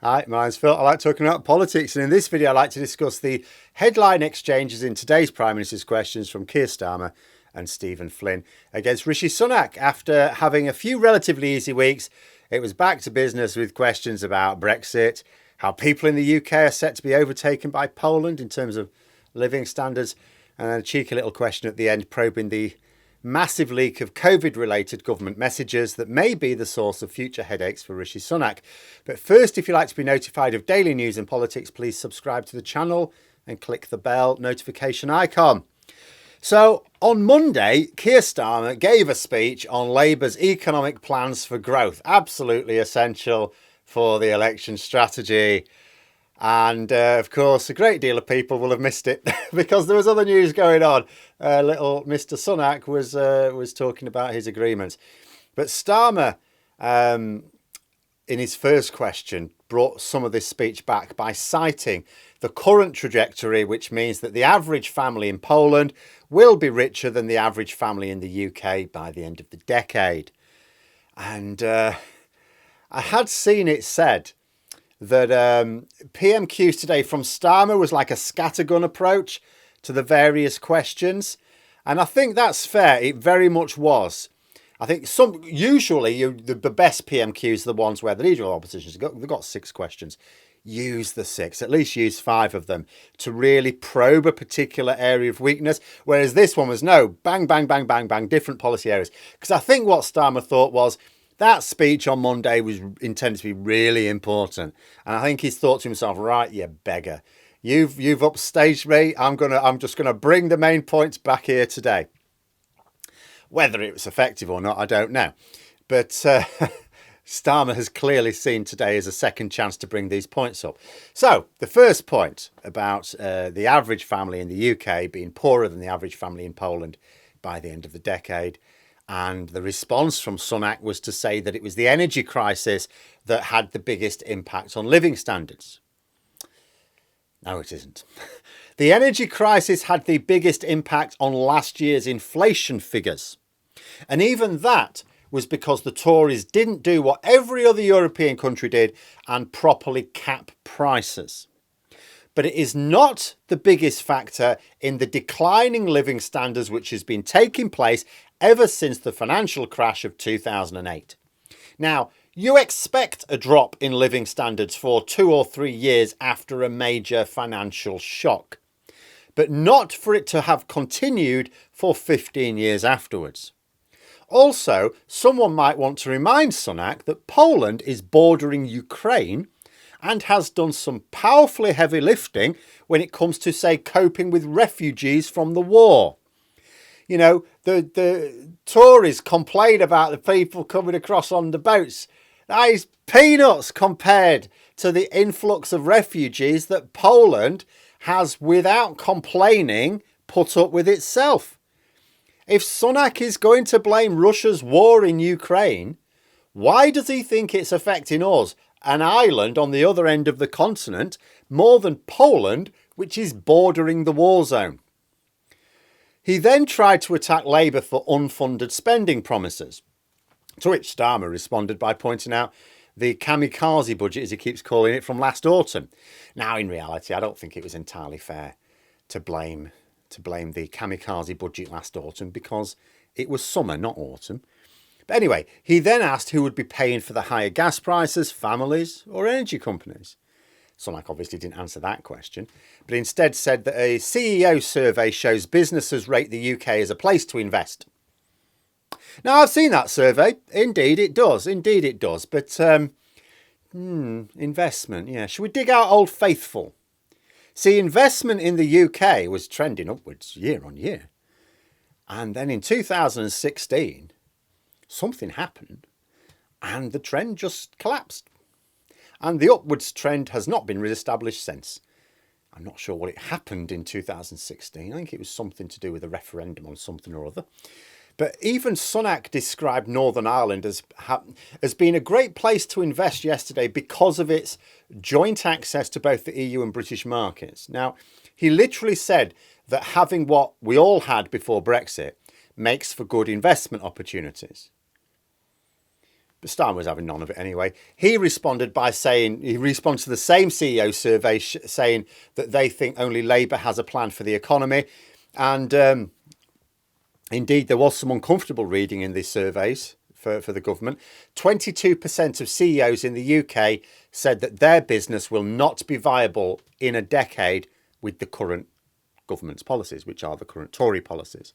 Hi, my name's Phil. I like talking about politics, and in this video I like to discuss the headline exchanges in today's Prime Minister's questions from Keir Starmer and Stephen Flynn against Rishi Sunak. After having a few relatively easy weeks, it was back to business with questions about Brexit, how people in the UK are set to be overtaken by Poland in terms of living standards, and then a cheeky little question at the end probing the massive leak of COVID-related government messages that may be the source of future headaches for Rishi Sunak. But first, if you'd like to be notified of daily news and politics, please subscribe to the channel and click the bell notification icon. So on Monday, Keir Starmer gave a speech on Labour's economic plans for growth, absolutely essential for the election strategy. And of course, a great deal of people will have missed it because there was other news going on. Little Mr. Sunak was talking about his agreements. But Starmer, in his first question, brought some of this speech back by citing the current trajectory, which means that the average family in Poland will be richer than the average family in the UK by the end of the decade. And I had seen it said that PMQs today from Starmer was like a scattergun approach to the various questions. And I think that's fair. It very much was. I think usually the best PMQs are the ones where the leader of opposition they've got 6 questions. Use the 6, at least use 5 of them to really probe a particular area of weakness. Whereas this one was no, bang, bang, bang, bang, bang, different policy areas. Because I think what Starmer thought was, that speech on Monday was intended to be really important. And I think he's thought to himself, right, you beggar, you've upstaged me. I'm just gonna bring the main points back here today. Whether it was effective or not, I don't know. But Starmer has clearly seen today as a second chance to bring these points up. So the first point about the average family in the UK being poorer than the average family in Poland by the end of the decade. And the response from Sunak was to say that it was the energy crisis that had the biggest impact on living standards. No, it isn't. The energy crisis had the biggest impact on last year's inflation figures. And even that was because the Tories didn't do what every other European country did and properly cap prices. But it is not the biggest factor in the declining living standards which has been taking place ever since the financial crash of 2008. Now, you expect a drop in living standards for 2 or 3 years after a major financial shock, but not for it to have continued for 15 years afterwards. Also, someone might want to remind Sunak that Poland is bordering Ukraine and has done some powerfully heavy lifting when it comes to, say, coping with refugees from the war. You know, the Tories complain about the people coming across on the boats. That is peanuts compared to the influx of refugees that Poland has, without complaining, put up with itself. If Sunak is going to blame Russia's war in Ukraine, why does he think it's affecting us, an island on the other end of the continent, more than Poland, which is bordering the war zone? He then tried to attack Labour for unfunded spending promises, to which Starmer responded by pointing out the kamikaze budget, as he keeps calling it, from last autumn. Now, in reality, I don't think it was entirely fair to blame the kamikaze budget last autumn because it was summer, not autumn. But anyway, he then asked who would be paying for the higher gas prices, families or energy companies. Sunak obviously didn't answer that question, but instead said that a CEO survey shows businesses rate the UK as a place to invest. Now, I've seen that survey. Indeed, it does. Indeed, it does. But investment, yeah. Should we dig out Old Faithful? See, investment in the UK was trending upwards year on year. And then in 2016, something happened and the trend just collapsed. And the upwards trend has not been re-established since. I'm not sure what it happened in 2016. I think it was something to do with a referendum on something or other. But even Sunak described Northern Ireland as being a great place to invest yesterday because of its joint access to both the EU and British markets. Now, he literally said that having what we all had before Brexit makes for good investment opportunities. But Starmer was having none of it anyway. He responded to the same CEO survey saying that they think only Labour has a plan for the economy. And indeed, there was some uncomfortable reading in these surveys for the government. 22% of CEOs in the UK said that their business will not be viable in a decade with the current government's policies, which are the current Tory policies.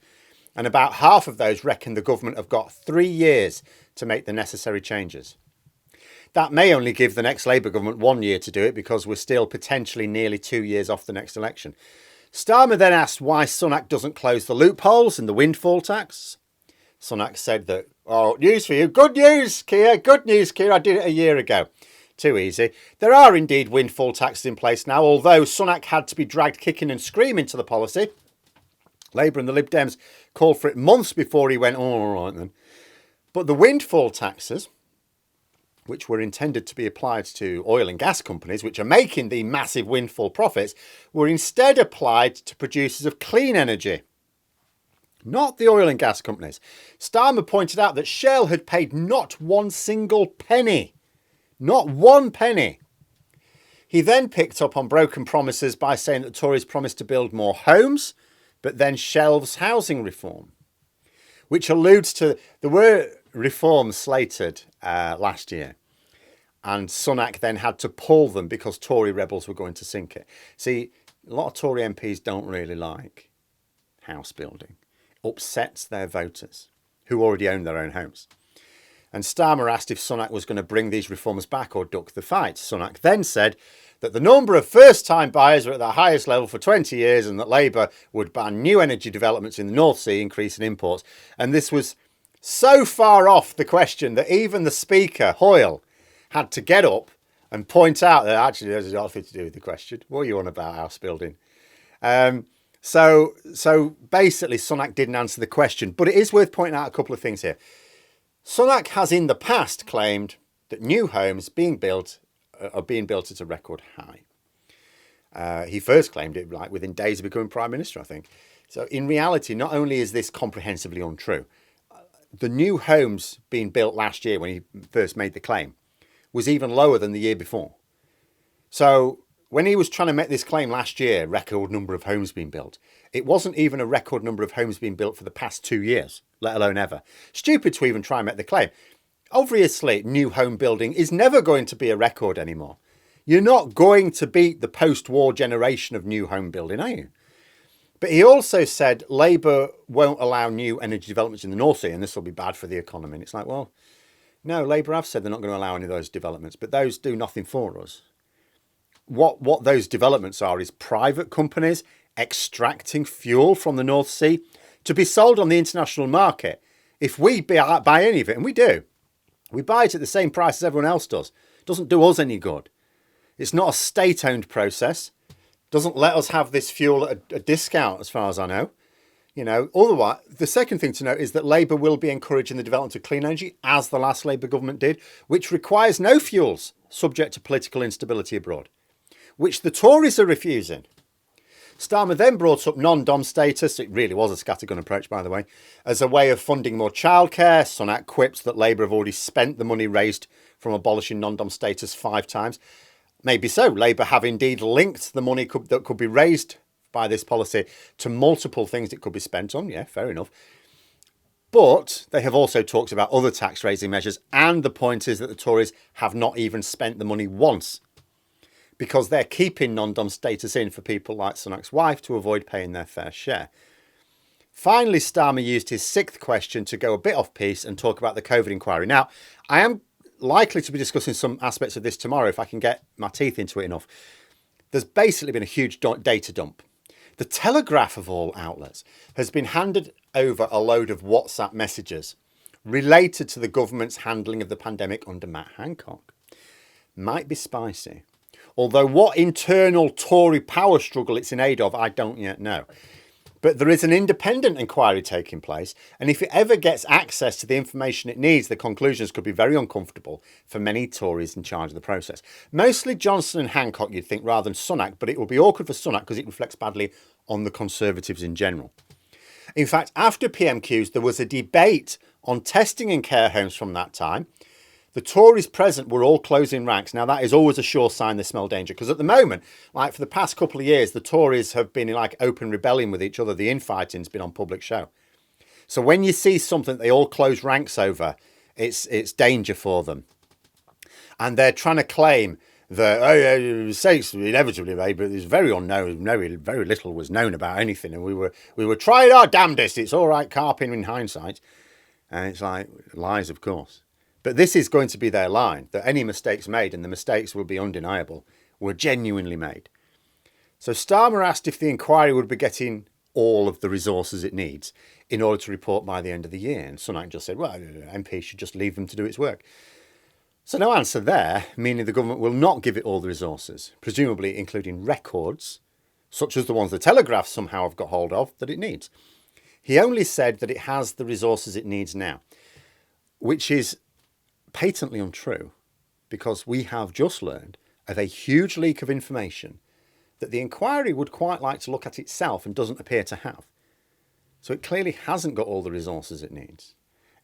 And about half of those reckon the government have got 3 years to make the necessary changes. That may only give the next Labour government 1 year to do it because we're still potentially nearly 2 years off the next election. Starmer then asked why Sunak doesn't close the loopholes in the windfall tax. Sunak said that, oh, news for you. Good news, Keir. Good news, Keir. I did it a year ago. Too easy. There are indeed windfall taxes in place now, although Sunak had to be dragged kicking and screaming to the policy. Labour and the Lib Dems called for it months before he went, oh, all right then. But the windfall taxes, which were intended to be applied to oil and gas companies, which are making the massive windfall profits, were instead applied to producers of clean energy, not the oil and gas companies. Starmer pointed out that Shell had paid not one single penny. Not one penny. He then picked up on broken promises by saying that Tories promised to build more homes, but then shelves housing reform, which alludes to there were reforms slated last year, and Sunak then had to pull them because Tory rebels were going to sink it. See, a lot of Tory MPs don't really like house building. It upsets their voters who already own their own homes. And Starmer asked if Sunak was going to bring these reforms back or duck the fight. Sunak then said that the number of first-time buyers are at the highest level for 20 years and that Labour would ban new energy developments in the North Sea, increasing imports. And this was so far off the question that even the Speaker, Hoyle, had to get up and point out that actually there's nothing to do with the question. What are you on about house building? So basically Sunak didn't answer the question. But it is worth pointing out a couple of things here. Sunak has in the past claimed that new homes are being built at a record high. He first claimed it like within days of becoming Prime Minister, I think. So in reality, not only is this comprehensively untrue, the new homes being built last year when he first made the claim was even lower than the year before. So when he was trying to make this claim last year, record number of homes being built, it wasn't even a record number of homes being built for the past 2 years, let alone ever. Stupid to even try and make the claim. Obviously, new home building is never going to be a record anymore. You're not going to beat the post-war generation of new home building, are you? But he also said Labour won't allow new energy developments in the North Sea and this will be bad for the economy. And it's like, well, no, Labour have said they're not going to allow any of those developments, but those do nothing for us. What those developments are is private companies extracting fuel from the North Sea to be sold on the international market. If we buy any of it, and we do, we buy it at the same price as everyone else does. It doesn't do us any good. It's not a state-owned process. Doesn't let us have this fuel at a discount, as far as I know. Otherwise, the second thing to note is that Labour will be encouraging the development of clean energy, as the last Labour government did, which requires no fuels subject to political instability abroad, which the Tories are refusing. Starmer then brought up non-dom status, it really was a scattergun approach by the way, as a way of funding more childcare. Sunak quipped that Labour have already spent the money raised from abolishing non-dom status 5 times. Maybe so, Labour have indeed linked the money that could be raised by this policy to multiple things it could be spent on, yeah, fair enough. But they have also talked about other tax raising measures, and the point is that the Tories have not even spent the money once, because they're keeping non-dom status in for people like Sunak's wife to avoid paying their fair share. Finally, Starmer used his 6th question to go a bit off-piece and talk about the COVID inquiry. Now, I am likely to be discussing some aspects of this tomorrow if I can get my teeth into it enough. There's basically been a huge data dump. The Telegraph, of all outlets, has been handed over a load of WhatsApp messages related to the government's handling of the pandemic under Matt Hancock. Might be spicy. Although what internal Tory power struggle it's in aid of, I don't yet know. But there is an independent inquiry taking place, and if it ever gets access to the information it needs, the conclusions could be very uncomfortable for many Tories in charge of the process. Mostly Johnson and Hancock, you'd think, rather than Sunak, but it will be awkward for Sunak because it reflects badly on the Conservatives in general. In fact, after PMQs, there was a debate on testing in care homes from that time. The Tories present were all closing ranks. Now, that is always a sure sign they smell danger, because at the moment, like for the past couple of years, the Tories have been in like open rebellion with each other. The infighting's been on public show. So when you see something they all close ranks over, it's danger for them. And they're trying to claim that mistakes were inevitably made, but there's very unknown, very little was known about anything, and we were trying our damnedest. It's all right carping in hindsight, and it's like lies, of course. But this is going to be their line, that any mistakes made, and the mistakes will be undeniable, were genuinely made. So Starmer asked if the inquiry would be getting all of the resources it needs in order to report by the end of the year. And Sunak just said, well, MP should just leave them to do its work. So no answer there, meaning the government will not give it all the resources, presumably including records, such as the ones the Telegraph somehow have got hold of, that it needs. He only said that it has the resources it needs now, which is patently untrue, because we have just learned of a huge leak of information that the inquiry would quite like to look at itself and doesn't appear to have. So it clearly hasn't got all the resources it needs.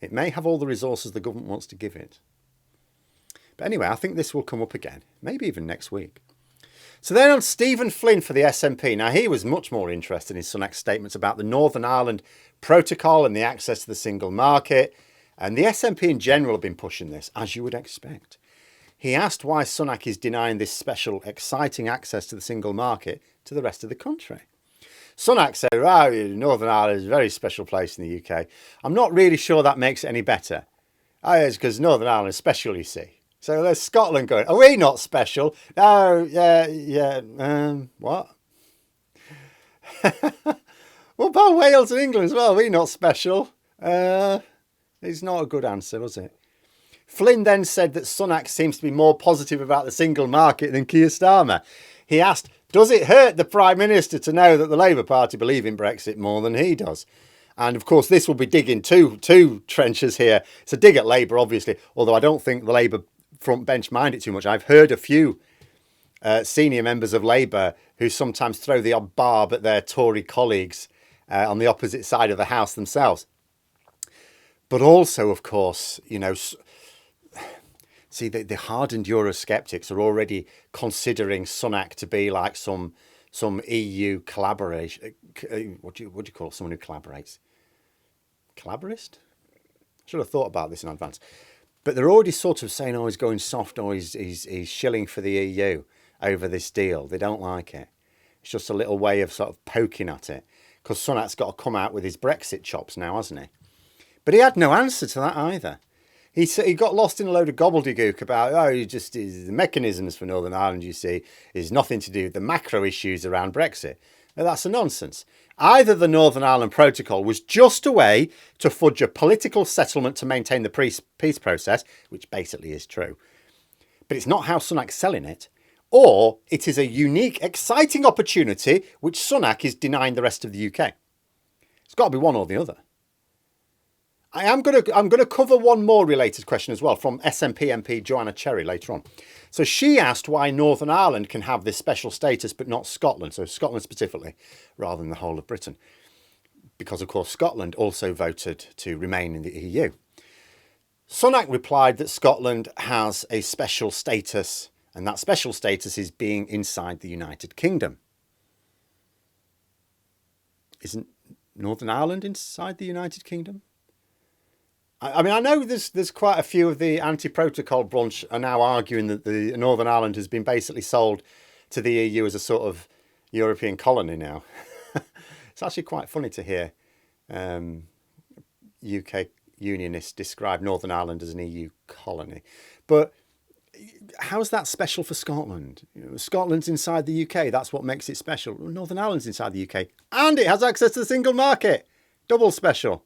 It may have all the resources the government wants to give it. But anyway, I think this will come up again, maybe even next week. So then on Stephen Flynn for the SNP. Now, he was much more interested in Sunak's statements about the Northern Ireland Protocol and the access to the single market. And the SNP in general have been pushing this, as you would expect. He asked why Sunak is denying this special, exciting access to the single market to the rest of the country. Sunak said, Northern Ireland is a very special place in the UK. I'm not really sure that makes it any better. It's because Northern Ireland is special, you see. So there's Scotland going, are we not special? No, what? What about Wales and England as well? Are we not special? It's not a good answer, was it? Flynn then said that Sunak seems to be more positive about the single market than Keir Starmer. He asked, does it hurt the Prime Minister to know that the Labour Party believe in Brexit more than he does? And of course, this will be digging two trenches here. It's a dig at Labour, obviously, although I don't think the Labour front bench mind it too much. I've heard a few senior members of Labour who sometimes throw the odd barb at their Tory colleagues on the opposite side of the House themselves. But also, of course, see, the hardened Eurosceptics are already considering Sunak to be like some EU collaboration. What do you call someone who collaborates? Collaborist? Should have thought about this in advance. But they're already sort of saying, he's going soft, or he's shilling for the EU over this deal. They don't like it. It's just a little way of sort of poking at it. Because Sunak's got to come out with his Brexit chops now, hasn't he? But he had no answer to that either. He got lost in a load of gobbledygook about, the mechanisms for Northern Ireland, you see, is nothing to do with the macro issues around Brexit. Now, that's a nonsense. Either the Northern Ireland Protocol was just a way to fudge a political settlement to maintain the peace process, which basically is true, but it's not how Sunak's selling it, or it is a unique, exciting opportunity which Sunak is denying the rest of the UK. It's got to be one or the other. I'm going to cover one more related question as well from SNP MP Joanna Cherry later on. So she asked why Northern Ireland can have this special status but not Scotland, so Scotland specifically, rather than the whole of Britain. Because, of course, Scotland also voted to remain in the EU. Sunak replied that Scotland has a special status, and that special status is being inside the United Kingdom. Isn't Northern Ireland inside the United Kingdom? I mean, I know there's quite a few of the anti-protocol bunch are now arguing that the Northern Ireland has been basically sold to the EU as a sort of European colony now. It's actually quite funny to hear UK unionists describe Northern Ireland as an EU colony. But how's that special for Scotland? Scotland's inside the UK. That's what makes it special. Northern Ireland's inside the UK. And it has access to the single market. Double special.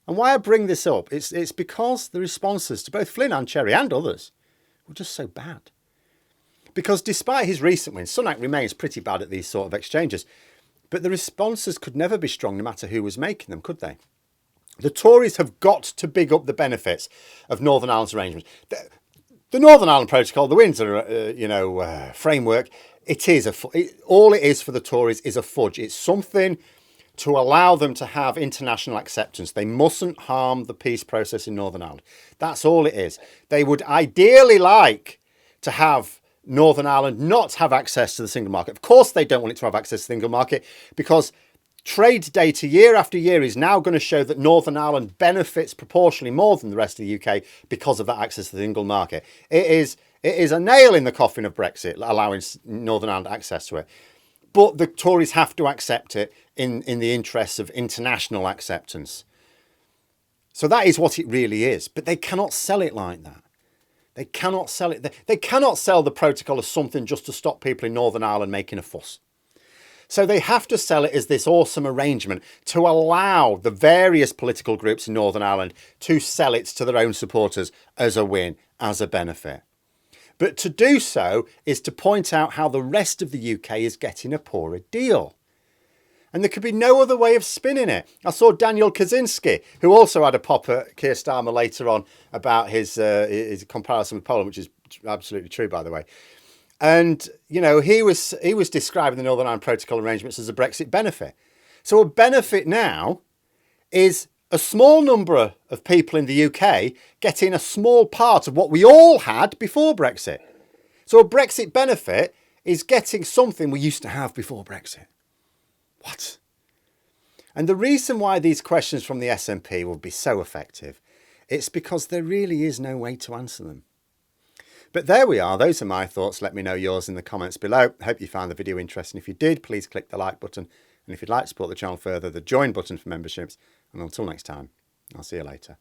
And why I bring this up, it's because the responses to both Flynn and Cherry and others were just so bad. Because despite his recent wins, Sunak remains pretty bad at these sort of exchanges. But the responses could never be strong no matter who was making them, could they? The Tories have got to big up the benefits of Northern Ireland's arrangements. The Northern Ireland Protocol, the Windsor, framework, all it is for the Tories is a fudge. It's something to allow them to have international acceptance. They mustn't harm the peace process in Northern Ireland. That's all it is. They would ideally like to have Northern Ireland not have access to the single market. Of course, they don't want it to have access to the single market, because trade data year after year is now going to show that Northern Ireland benefits proportionally more than the rest of the UK because of that access to the single market. It is a nail in the coffin of Brexit, allowing Northern Ireland access to it. But the Tories have to accept it in the interests of international acceptance. So that is what it really is. But they cannot sell it like that. They cannot sell it. They cannot sell the protocol as something just to stop people in Northern Ireland making a fuss. So they have to sell it as this awesome arrangement to allow the various political groups in Northern Ireland to sell it to their own supporters as a win, as a benefit. But to do so is to point out how the rest of the UK is getting a poorer deal. And there could be no other way of spinning it. I saw Daniel Kaczynski, who also had a pop at Keir Starmer later on about his comparison with Poland, which is absolutely true, by the way. And, you know, he was describing the Northern Ireland Protocol arrangements as a Brexit benefit. So a benefit now is a small number of people in the UK getting a small part of what we all had before Brexit. So a Brexit benefit is getting something we used to have before Brexit. What? And the reason why these questions from the SNP will be so effective, it's because there really is no way to answer them. But there we are. Those are my thoughts. Let me know yours in the comments below. Hope you found the video interesting. If you did, please click the like button. And if you'd like to support the channel further, the join button for memberships. And until next time, I'll see you later.